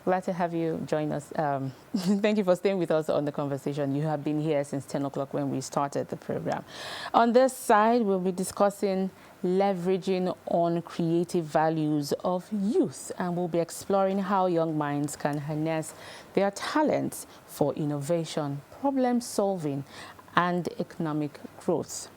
glad to have you join us. Thank you for staying with us on the conversation. You have been here since 10 o'clock when we started the program. On this side, we'll be discussing leveraging on creative values of youth, and we'll be exploring how young minds can harness their talents for innovation, problem solving, and economic growth.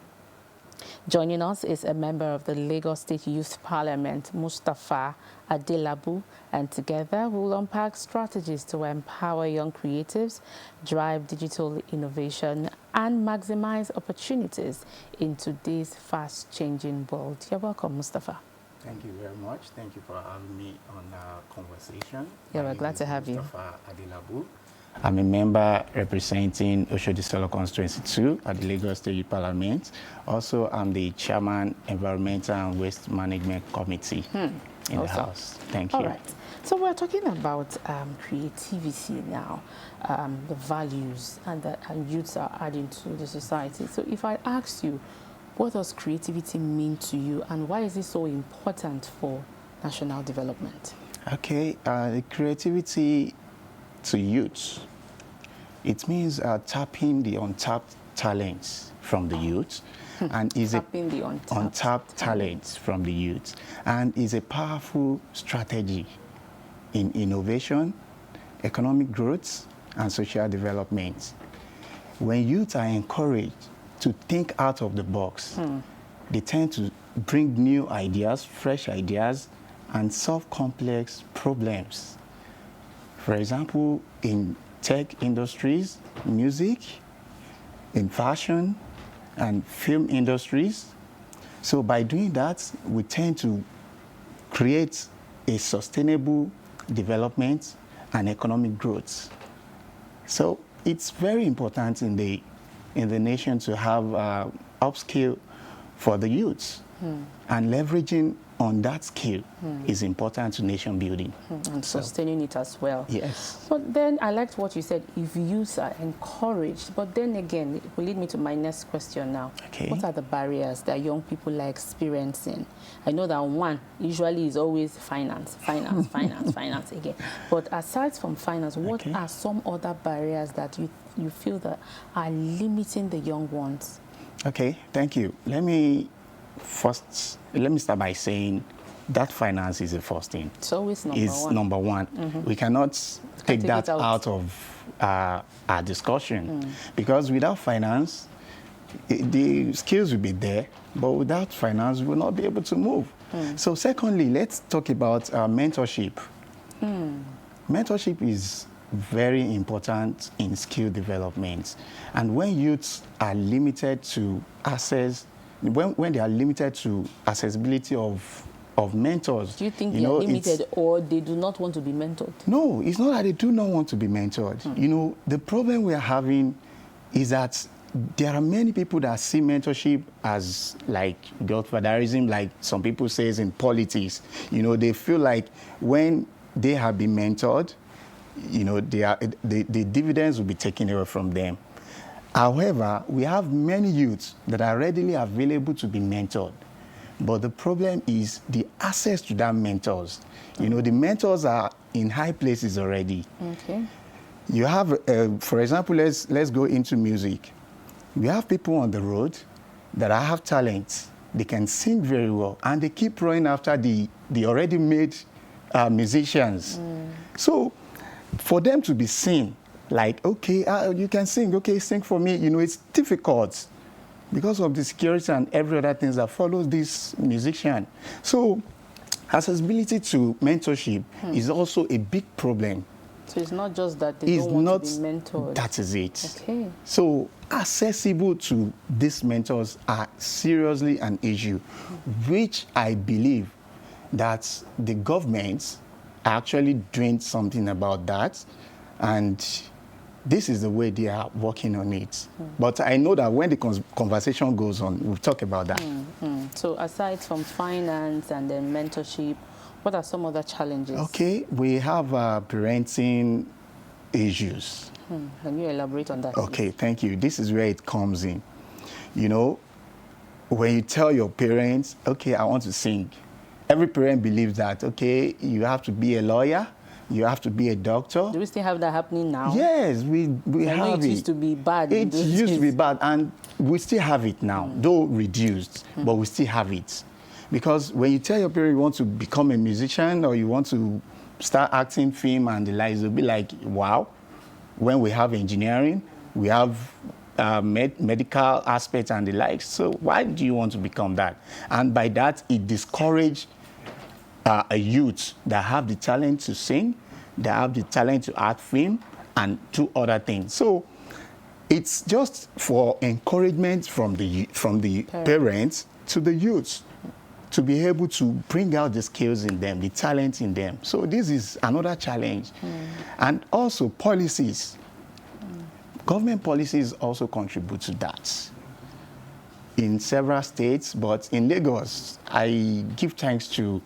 Joining us is a member of the Lagos State Youth Parliament, Mustapha Adelabu, and together we'll unpack strategies to empower young creatives, drive digital innovation, and maximize opportunities in today's fast-changing world. You're welcome, Mustapha. Thank you very much. Thank you for having me on our conversation. Yeah, we're glad to have you. Mustapha Adelabu. I'm a member representing Oshodi Solo Constituency 2 at the Lagos State Youth Parliament. Also, I'm the chairman, Environmental and Waste Management Committee in the House. Thank you. All right. So we're talking about creativity now, the values and that youths are adding to the society. So if I ask you, what does creativity mean to you, and why is it so important for national development? Okay, creativity to youth, it means tapping the untapped talents from the youth, and is tapping the untapped talents from the youth, and is a powerful strategy in innovation, economic growth, and social development. When youth are encouraged to think out of the box, they tend to bring new ideas, fresh ideas, and solve complex problems. For example, in tech industries, music, in fashion, and film industries. So by doing that, we tend to create a sustainable development and economic growth. So it's very important in the nation to have upskill for the youth, and leveraging on that skill is important to nation building. And sustaining it as well. Yes. But then I liked what you said, if youths are encouraged, but then again, it will lead me to my next question now. Okay. What are the barriers that young people are experiencing? I know that one usually is always finance again. But aside from finance, what are some other barriers that you feel that are limiting the young ones? Okay, thank you. Let me start by saying that finance is the first thing. It's always number one. We cannot take that out of our discussion, because without finance, the skills will be there, but without finance, we will not be able to move. So secondly, let's talk about mentorship. Mentorship is very important in skill development. And when youths are limited to access, when they are limited to accessibility of mentors. Do you think they are limited, or they do not want to be mentored? No, it's not that they do not want to be mentored. You know, the problem we are having is that there are many people that see mentorship as like godfatherism, like some people say in politics. You know, they feel like when they have been mentored, you know, the dividends will be taken away from them. However, we have many youths that are readily available to be mentored. But the problem is the access to that mentors. You know, the mentors are in high places already. Okay. You have, for example, let's go into music. We have people on the road that have talent. They can sing very well, and they keep running after the already made musicians. So for them to be seen, like, okay, you can sing, okay, sing for me. You know, it's difficult because of the security and every other things that follows this musician. So accessibility to mentorship is also a big problem. So it's not just that they don't want to be mentored. That is it. Okay. So accessible to these mentors are seriously an issue, which I believe that the governments are actually doing something about that, and this is the way they are working on it. But I know that when the conversation goes on, we'll talk about that. So aside from finance and then mentorship, what are some other challenges? Okay, we have parenting issues. Can you elaborate on that? Okay, thank you. This is where it comes in. You know, when you tell your parents, okay, I want to sing, every parent believes that, okay, you have to be a lawyer, You have to be a doctor. Do we still have that happening now? Yes, we I know have it used to be bad. It used to be bad, and we still have it now, though reduced, but we still have it. Because when you tell your parents you want to become a musician or you want to start acting, film, and the likes, they'll be like, wow. When we have engineering, we have medical aspects and the likes. So why do you want to become that? And by that, it discourages a youth that have the talent to sing, that have the talent to act film, and do other things. So it's just for encouragement from the parents to the youth to be able to bring out the skills in them, the talent in them. So this is another challenge. And also policies. Government policies also contribute to that in several states, but in Lagos, I give thanks to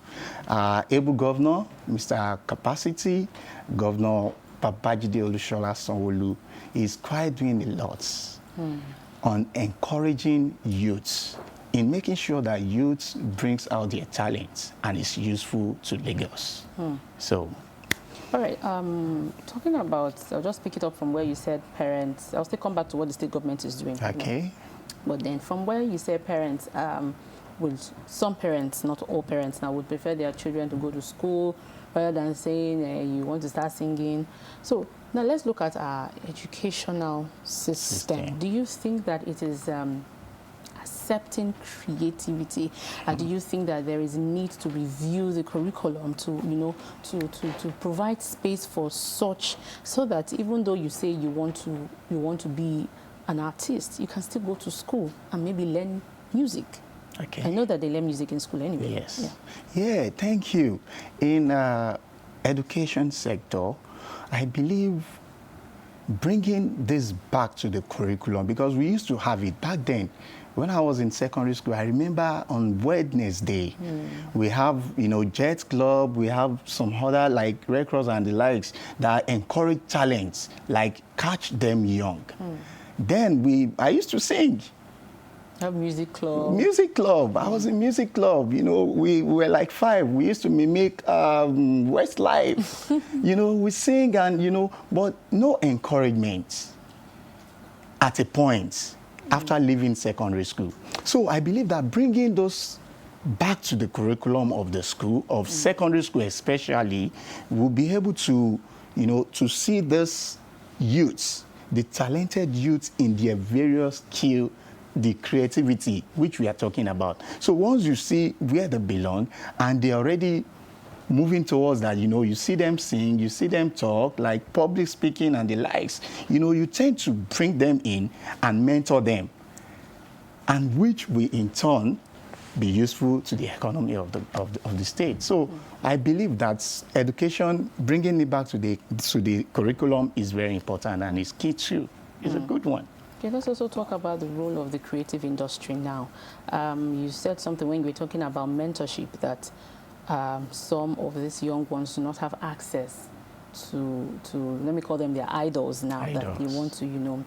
able governor, Mr. Capacity, Governor Babajide Olushola Sanwo-Olu is quite doing a lot on encouraging youths, in making sure that youth brings out their talents and is useful to Lagos. So, all right, talking about, I'll just pick it up from where you said parents. I'll still come back to what the state government is doing. okay. But then from where you say parents, with some parents, not all parents now, would prefer their children to go to school rather than saying you want to start singing. So now let's look at our educational system. Do you think that it is accepting creativity? And do you think that there is need to review the curriculum to, you know, to provide space for such, so that even though you say you want to be an artist, you can still go to school and maybe learn music? Okay. I know that they learn music in school anyway. Yes. Yeah, thank you. In education sector, I believe bringing this back to the curriculum, because we used to have it back then. When I was in secondary school, I remember on Wednesday, we have, you know, Jet Club, we have some other like Red Cross and the likes that encourage talents, like catch them young. Then I used to sing. Have music club. Music club. I was in music club. You know, we were like 5. We used to mimic Westlife. You know, we sing and, you know, but no encouragement at a point after leaving secondary school. So I believe that bringing those back to the curriculum of the school, of secondary school especially, will be able to, you know, to see this youths, the talented youths in their various skill, the creativity, which we are talking about. So once you see where they belong and they're already moving towards that, you know, you see them sing, you see them talk, like public speaking and the likes, you know, you tend to bring them in and mentor them, and which will in turn be useful to the economy of the state. So I believe that education, bringing it back to the curriculum is very important, and it's key too. It's a good one. Okay, let's also talk about the role of the creative industry now. You said something when you were talking about mentorship, that some of these young ones do not have access to let me call them their idols now, that they want to, you know,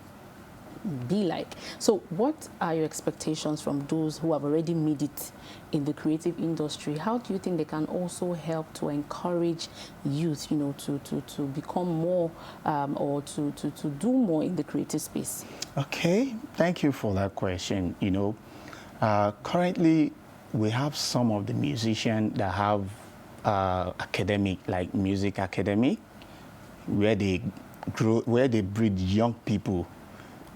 be like. So what are your expectations from those who have already made it in the creative industry? How do you think they can also help to encourage youth, you know, to become more or to do more in the creative space? Okay, thank you for that question. You know, currently we have some of the musicians that have academic, like music academy, where they grow, where they breed young people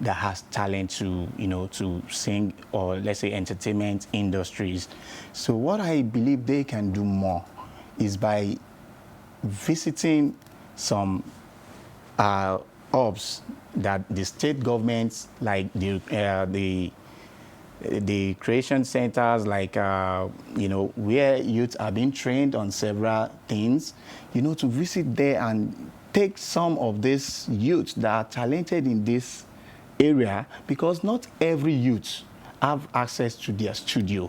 that has talent to, you know, to sing, or let's say entertainment industries. So what I believe they can do more is by visiting some hubs that the state governments, like the creation centers, like, you know, where youth are being trained on several things, you know, to visit there and take some of these youths that are talented in this area, because not every youth have access to their studio.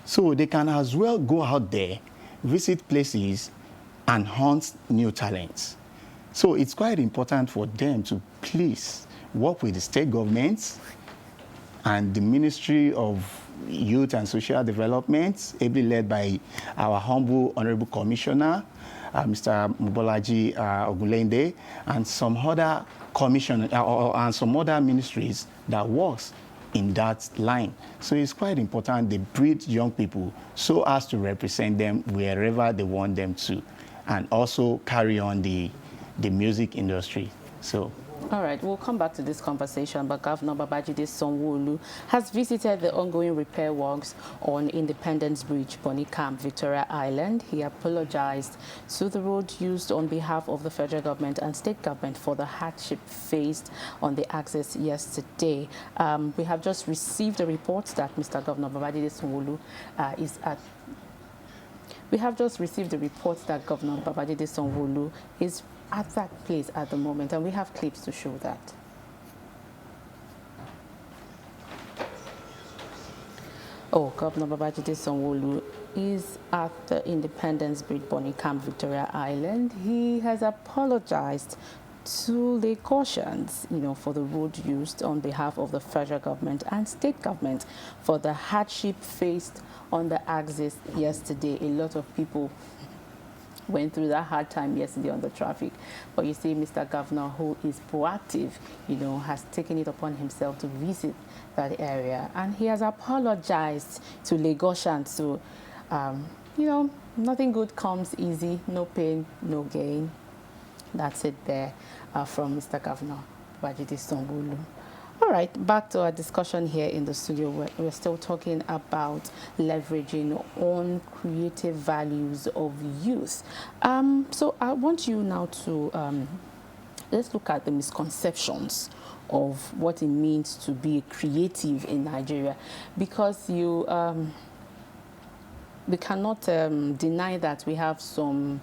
So they can as well go out there, visit places, and hunt new talents. So it's quite important for them to please work with the state governments and the Ministry of Youth and Social Development, ably led by our humble Honorable Commissioner, Mr. Mubolaji Ogunlende, and some other and some other ministries that works in that line. So it's quite important they breed young people so as to represent them wherever they want them to, and also carry on the music industry. So. All right, we'll come back to this conversation, but Governor Babajide Sanwo-Olu has visited the ongoing repair works on Independence Bridge, Bonny Camp, Victoria Island. He apologized to the road used on behalf of the federal government and state government for the hardship faced on the axis yesterday. We have just received a report that Mr. Governor Babajide Sanwo-Olu We have just received a report that Governor Babajide Sanwo-Olu is at that place at the moment, and we have clips to show that. Oh, Governor Babajide Sanwo-Olu is at the Independence Bridge, Bonny Camp, Victoria Island. He has apologized to the cautions, for the road used on behalf of the federal government and state government for the hardship faced on the axis yesterday. A lot of people went through that hard time yesterday on the traffic. But you see, Mr. Governor, who is proactive, has taken it upon himself to visit that area. And he has apologized to Lagosians. So, nothing good comes easy, no pain, no gain. That's it there from Mr. Governor Babajide Sanwo-Olu. All right, back to our discussion here in the studio. We're still talking about leveraging on creative values of youth. So I want you now to, let's look at the misconceptions of what it means to be creative in Nigeria, because we cannot deny that we have some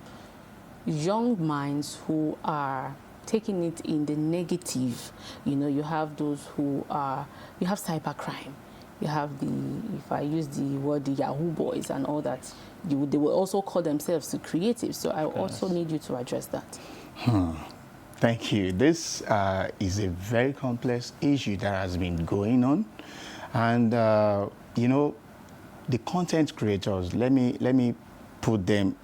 young minds who are taking it in the negative. You have those who are, you have cybercrime, you have if I use the word, the Yahoo boys and all that, they will also call themselves the creative. So I also need you to address that. Thank you. This is a very complex issue that has been going on. And, the content creators, let me put it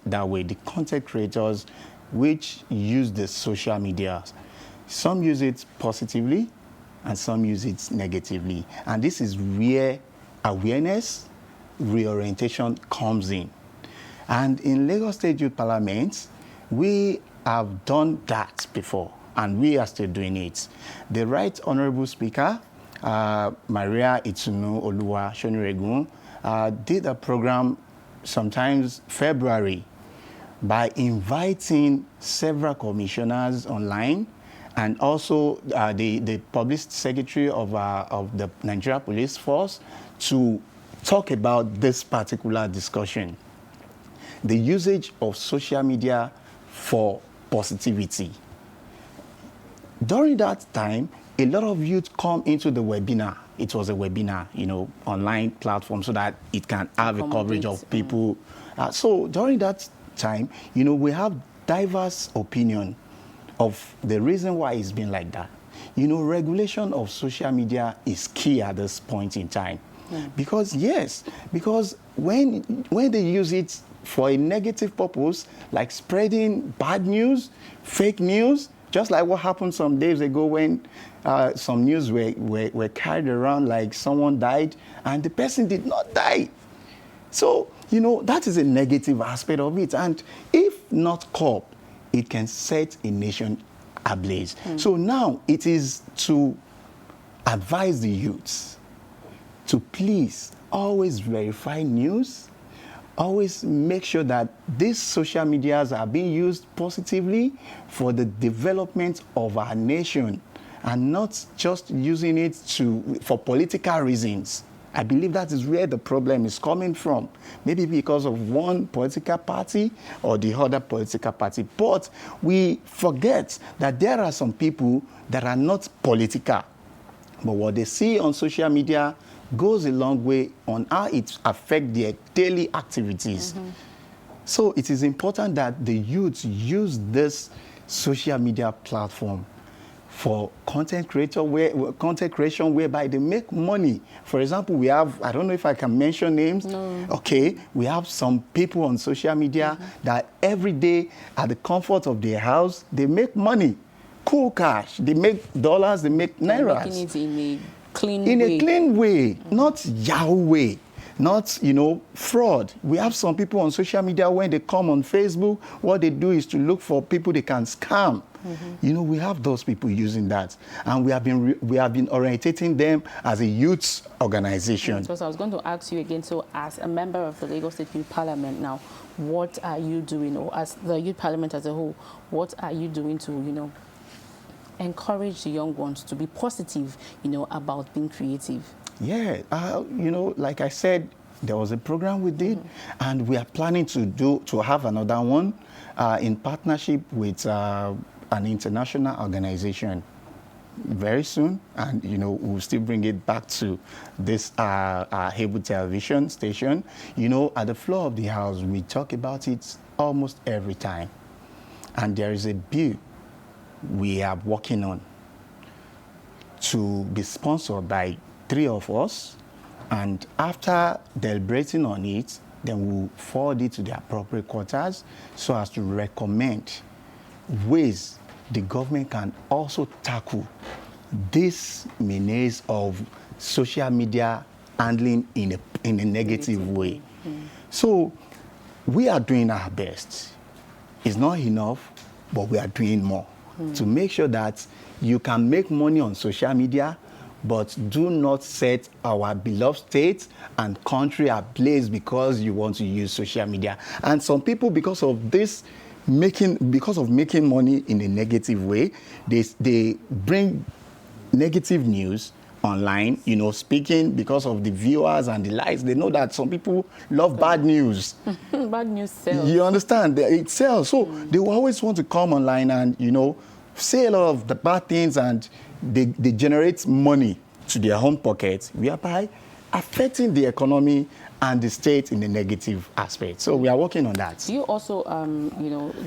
that way, the content creators which use the social media. Some use it positively and some use it negatively. And this is where awareness, reorientation comes in. And in Lagos State Youth Parliament, we have done that before, and we are still doing it. The Right Honorable Speaker, Maria Itunu Oluwa Shoniregun, did a program sometimes February by inviting several commissioners online, and also the public secretary of the Nigeria Police Force to talk about this particular discussion. The usage of social media for positivity. During that time, a lot of youth come into the webinar. It was a webinar, online platform, so that it can have a coverage of people. So during that time, we have diverse opinion of the reason why it's been like that. Regulation of social media is key at this point in time. Because when they use it for a negative purpose, like spreading bad news, fake news, just like what happened some days ago when some news were carried around like someone died and the person did not die. So, that is a negative aspect of it. And if not curbed, it can set a nation ablaze. So now it is to advise the youths to please always verify news, always make sure that these social medias are being used positively for the development of our nation and not just using it for political reasons. I believe that is where the problem is coming from. Maybe because of one political party or the other political party. But we forget that there are some people that are not political. But what they see on social media goes a long way on how it affects their daily activities. So it is important that the youth use this social media platform for content creation whereby they make money. For example, we have, I don't know if I can mention names. No. Okay, we have some people on social media that every day at the comfort of their house, they make money. Cool cash. They make dollars, they make nairas. Making it in a clean way. In a clean way, not Yahoo way. Not, fraud. We have some people on social media, when they come on Facebook, what they do is to look for people they can scam. We have those people using that. And we have been orientating them as a youth organization. So I was going to ask you again, so as a member of the Lagos State Youth Parliament now, what are you doing, or as the Youth Parliament as a whole, what are you doing to, encourage the young ones to be positive, about being creative? Yeah, like I said, there was a program we did, and we are planning to have another one in partnership with an international organization very soon, and we'll still bring it back to this Hebrew television station. At the floor of the house, we talk about it almost every time, and there is a bill we are working on to be sponsored by 3 of us, and after deliberating on it, then we'll forward it to the appropriate quarters so as to recommend ways the government can also tackle this menace of social media handling in a negative way. So we are doing our best. It's not enough, but we are doing more to make sure that you can make money on social media, but do not set our beloved state and country ablaze because you want to use social media. And some people, because of making money in a negative way, they bring negative news online, speaking because of the viewers and the likes. They know that some people love bad news. Bad news sells. You understand? It sells. So they will always want to come online and, say a lot of the bad things, and they generate money to their own pockets, whereby affecting the economy and the state in a negative aspect. So we are working on that. Do you also,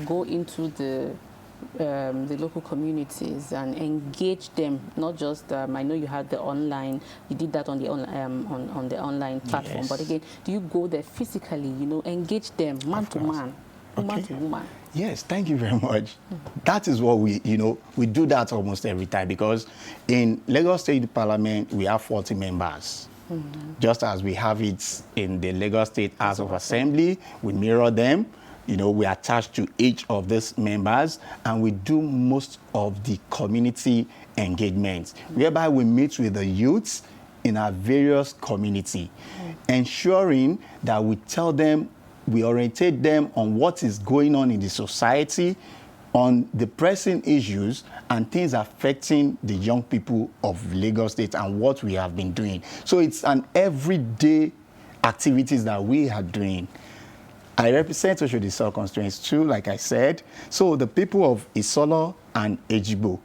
go into the local communities and engage them? Not just, I know you had the online, you did that on the online platform, Yes. but again, do you go there physically? Engage them, man to man, woman to woman. Yes, thank you very much. That is what we do that almost every time, because in Lagos State Parliament, we have 40 members. Just as we have it in the Lagos State House of Assembly, we mirror them. We attach to each of these members, and we do most of the community engagements, whereby we meet with the youths in our various community, ensuring that we tell them, we orientate them on what is going on in the society, on the pressing issues and things affecting the young people of Lagos State and what we have been doing. So it's an everyday activities that we are doing. I represent Oshodi constituency too, like I said. So the people of Isolo and Ejigbo,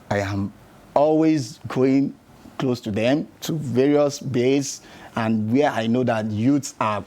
I am always going close to them, to various bays, and where I know that youths are,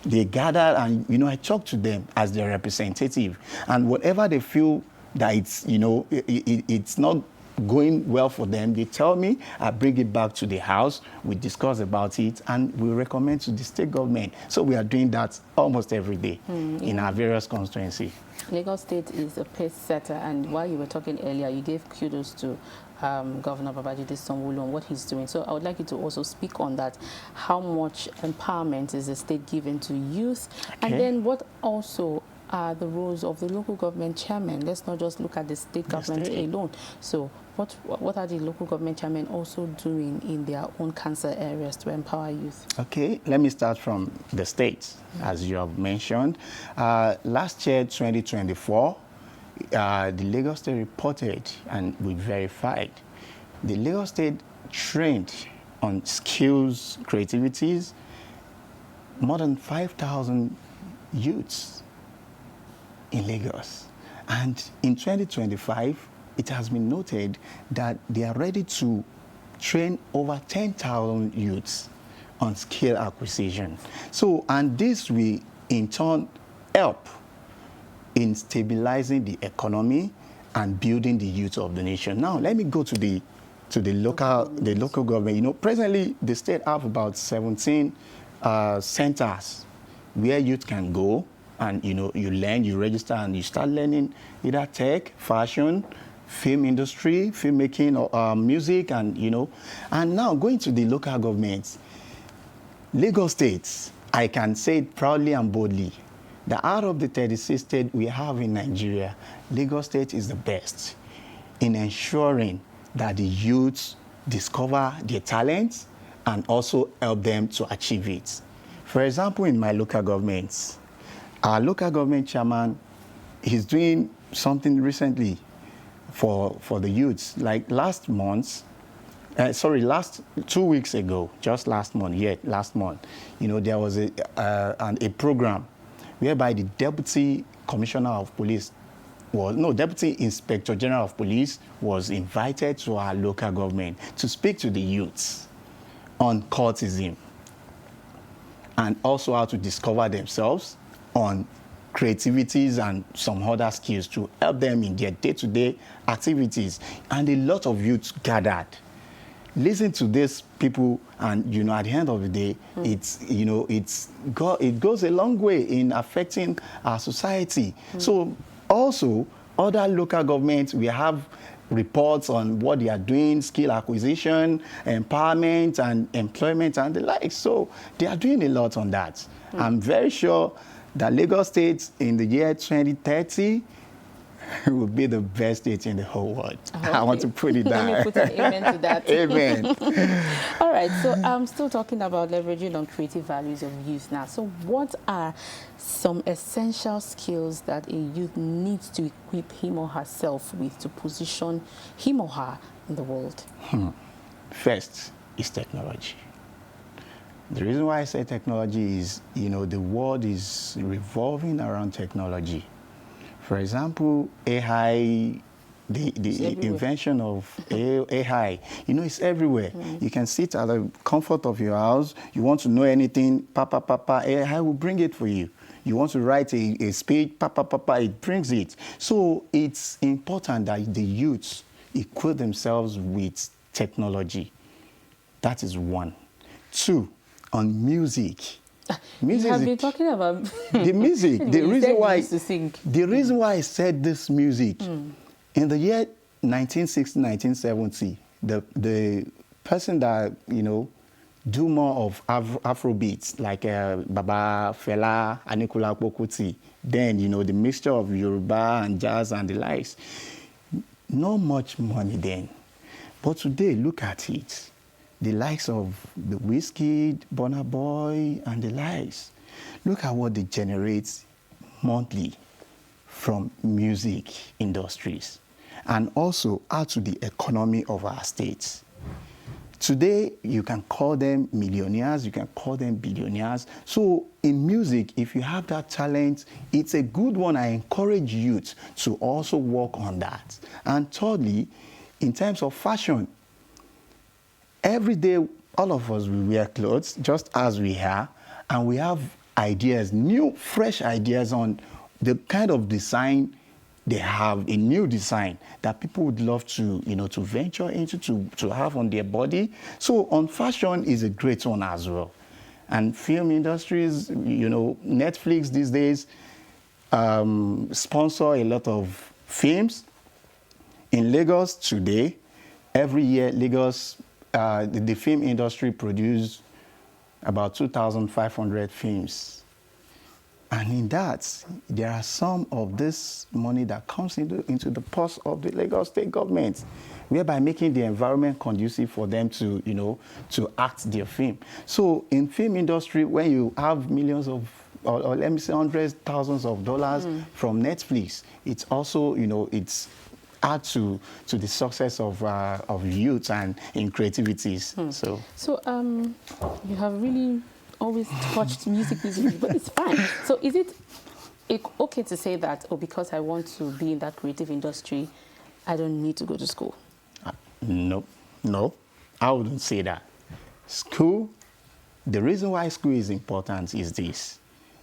they gather, and, I talk to them as their representative. And whatever they feel that it's, it's not going well for them, they tell me, I bring it back to the house, we discuss about it, and we recommend to the state government. So we are doing that almost every day in our various constituencies. Lagos State is a pace setter, and while you were talking earlier, you gave kudos to Governor Babajide Sanwo-Olu on what he's doing. So I would like you to also speak on that. How much empowerment is the state giving to youth? Okay. And then what also are the roles of the local government chairman? Let's not just look at the state government alone. So what are the local government chairmen also doing in their own cancer areas to empower youth? Okay, let me start from the states, as you have mentioned. Last year, 2024, the Lagos State reported, and we verified, the Lagos State trained on skills, creativities, more than 5,000 youths in Lagos. And in 2025, it has been noted that they are ready to train over 10,000 youths on skill acquisition. So, and this will in turn help in stabilizing the economy and building the youth of the nation. Now, let me go to the local government. You know, presently the state have about 17 centers where youth can go and, you know, you learn, you register, and you start learning either tech, fashion, film industry, filmmaking, or music, and, you know. And now going to the local governments, Lagos State, I can say it proudly and boldly, that out of the 36 states we have in Nigeria, Lagos State is the best in ensuring that the youths discover their talents and also help them to achieve it. For example, in my local governments, our local government chairman is doing something recently for the youths. Like last 2 weeks ago, just last month, you know, there was a program whereby the Deputy Commissioner of Police Deputy Inspector General of Police was invited to our local government to speak to the youths on cultism and also how to discover themselves on creativities and some other skills to help them in their day-to-day activities. And a lot of youths gathered. Listen to these people, and, you know, at the end of the day, it goes a long way in affecting our society. So also, other local governments, we have reports on what they are doing, skill acquisition, empowerment, and employment, and the like. So they are doing a lot on that. I'm very sure that Lagos State in the year 2030 will be the best state in the whole world. Okay. I want to put it down. Let me put an amen to that. Amen. All right, so I'm still talking about leveraging on creative values of youth now. So what are some essential skills that a youth needs to equip him or herself with to position him or her in the world? First is technology. The reason why I say technology is, you know, the world is revolving around technology. For example, AI, the invention of AI, you know, it's everywhere. You can sit at the comfort of your house. You want to know anything, AI will bring it for you. You want to write a speech, it brings it. So it's important that the youths equip themselves with technology. That is one. Two, on music. You have been talking about the music. The reason why I said this music, in the year 1960, 1970, the person that, you know, do more of Afrobeats, like Baba, Fela, Anikulapo Kuti, then, you know, the mixture of Yoruba and jazz and the likes, not much money then. But today, look at it. The likes of the Wizkid, Burna Boy, and the likes. Look at what they generate monthly from music industries, and also add to the economy of our states. Today, you can call them millionaires, you can call them billionaires. So in music, if you have that talent, it's a good one. I encourage youth to also work on that. And thirdly, in terms of fashion, every day, all of us will wear clothes just as we are, and we have ideas, new, fresh ideas on the kind of design they have, a new design that people would love to, you know, to venture into, to have on their body. So on fashion is a great one as well. And film industries, you know, Netflix these days sponsor a lot of films. In Lagos today, every year, Lagos, the film industry produces about 2,500 films. And in that, there are some of this money that comes into the purse of the Lagos State government, whereby making the environment conducive for them to, you know, to act their film. So in film industry, when you have millions of, or let me say hundreds, thousands of dollars from Netflix, it's also, you know, it's add to the success of youth and in creativities. So you have really always touched music, but it's fine. So is it okay to say that, oh, because I want to be in that creative industry, I don't need to go to school? No, I wouldn't say that. School, the reason why school is important is this.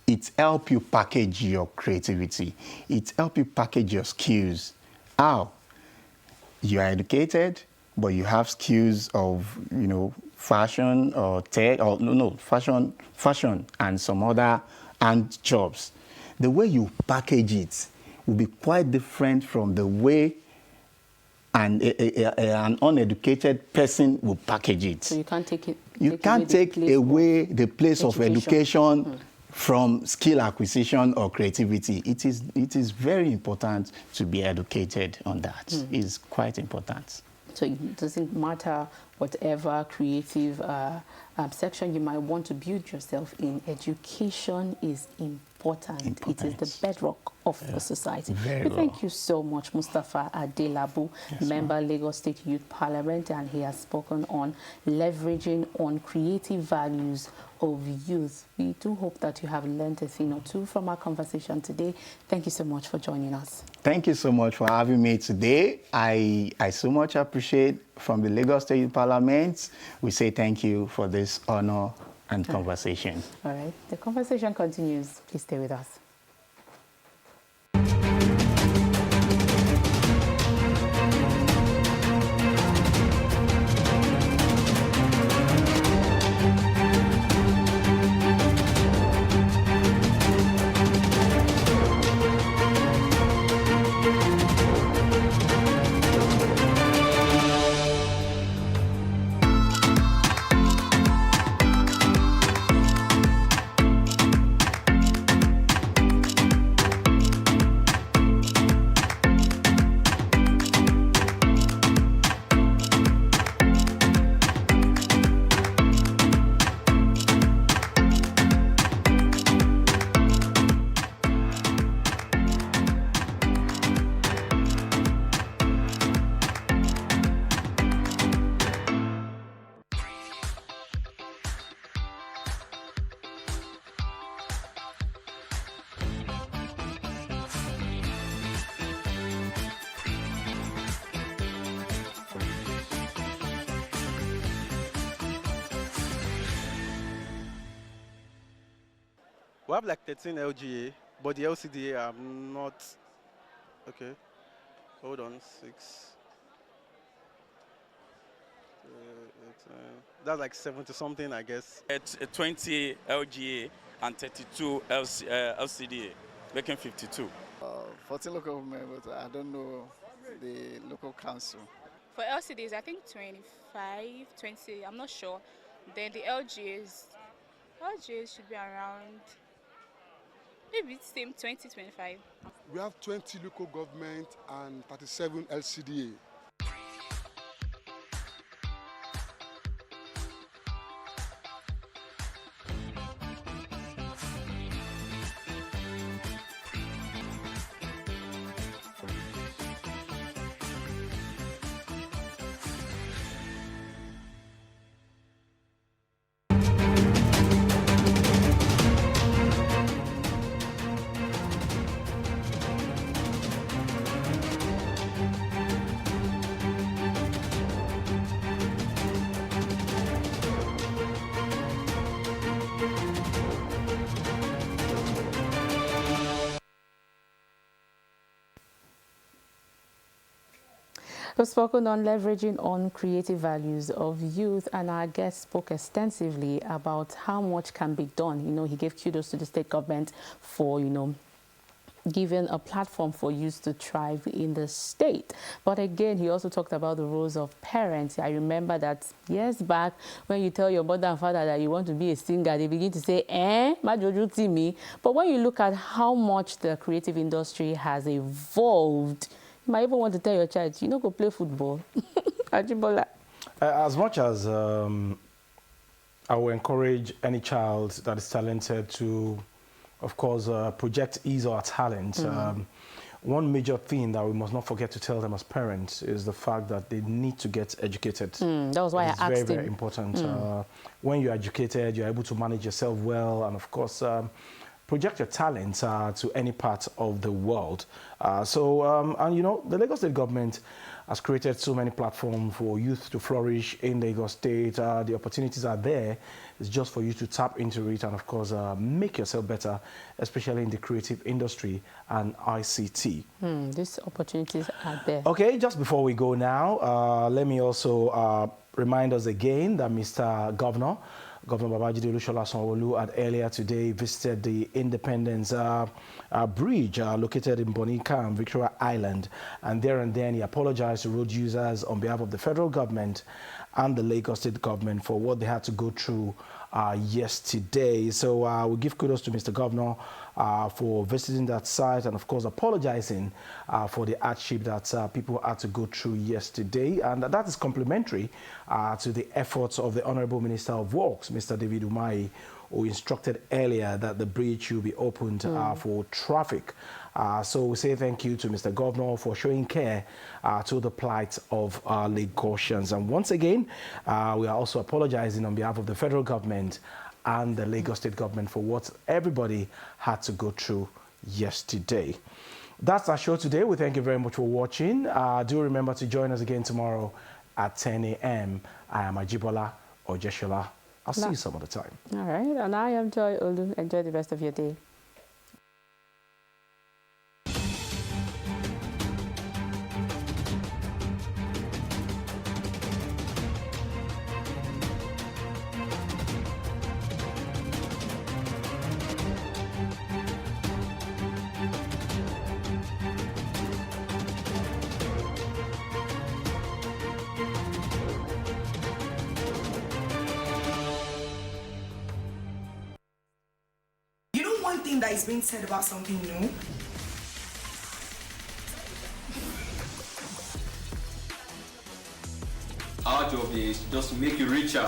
It helps you package your creativity. It helps you package your skills How? You are educated, but you have skills of, fashion or tech, or fashion and some other hand jobs. The way you package it will be quite different from the way an uneducated person will package it. So you can't take it. You can't take away the place of education from skill acquisition or creativity. It is very important to be educated on that. It's quite important. So it doesn't matter whatever creative section you might want to build yourself in. Education is important. It is the bedrock of the society. Thank you so much, Mustafa Adelabu, member Lagos State Youth Parliament, and he has spoken on leveraging on creative values of youth. We do hope that you have learned a thing or two from our conversation today. Thank you so much for joining us. Thank you so much for having me today. I so much appreciate from the Lagos State Youth Parliament. We say thank you for this honor and conversation. All right. The conversation continues. Please stay with us. We have like 13 LGA, but the LCDA I'm not. Okay, hold on, 6. That's like 70 something, I guess. It's 20 LGA and 32 LCDA, making 52. 14 local government, but I don't know the local council. For LCDs, I think 25, 20, I'm not sure. Then the LGAs should be around, maybe it's same 20, 25. We have 20 local government and 37 LCDA. We've spoken on leveraging on creative values of youth, and our guest spoke extensively about how much can be done. He gave kudos to the state government for, giving a platform for youth to thrive in the state. But again, he also talked about the roles of parents. I remember that years back, when you tell your mother and father that you want to be a singer, they begin to say, Majoju Timi. But when you look at how much the creative industry has evolved, you might even want to tell your child, go play football. Ajibola. As much as I will encourage any child that is talented to, of course, project his or her talent, one major thing that we must not forget to tell them as parents is the fact that they need to get educated. That was why I asked him. It's very, very important. When you're educated, you're able to manage yourself well, and of course, project your talent to any part of the world. And the Lagos State government has created so many platforms for youth to flourish in Lagos State. The opportunities are there. It's just for you to tap into it and, of course, make yourself better, especially in the creative industry and ICT. These opportunities are there. Okay, just before we go now, let me also remind us again that Mr. Governor Babajide Olushola Sanwo-Olu had earlier today visited the Independence Bridge located in Bonica and Victoria Island, and then he apologized to road users on behalf of the federal government and the Lagos State government for what they had to go through yesterday. So we give kudos to Mr. Governor for visiting that site and, of course, apologizing for the hardship that people had to go through yesterday. And that is complementary to the efforts of the Honorable Minister of Works, Mr. David Umahi, who instructed earlier that the bridge should be opened for traffic. So we say thank you to Mr. Governor for showing care to the plight of Lagosians. And once again, we are also apologizing on behalf of the federal government and the Lagos State government for what everybody had to go through yesterday. That's our show today. We thank you very much for watching. Do remember to join us again tomorrow at 10 a.m. I am Ajibola Ojeshola. I'll see you some other time. All right. And I am Joy Olu. Enjoy the rest of your day. That is being said about something new. Our job is just to make you richer.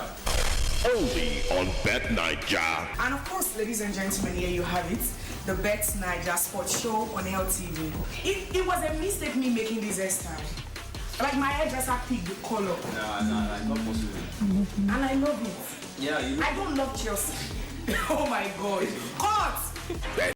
Only on Bet Naija. And of course, ladies and gentlemen, here you have it. The Bet Naija Sports Show on LTV. It was a mistake me making this hairstyle. Like my hairdresser picked the color. Nah, it's not possible. And I love it. Yeah, I don't love Chelsea. Oh my God. Cut!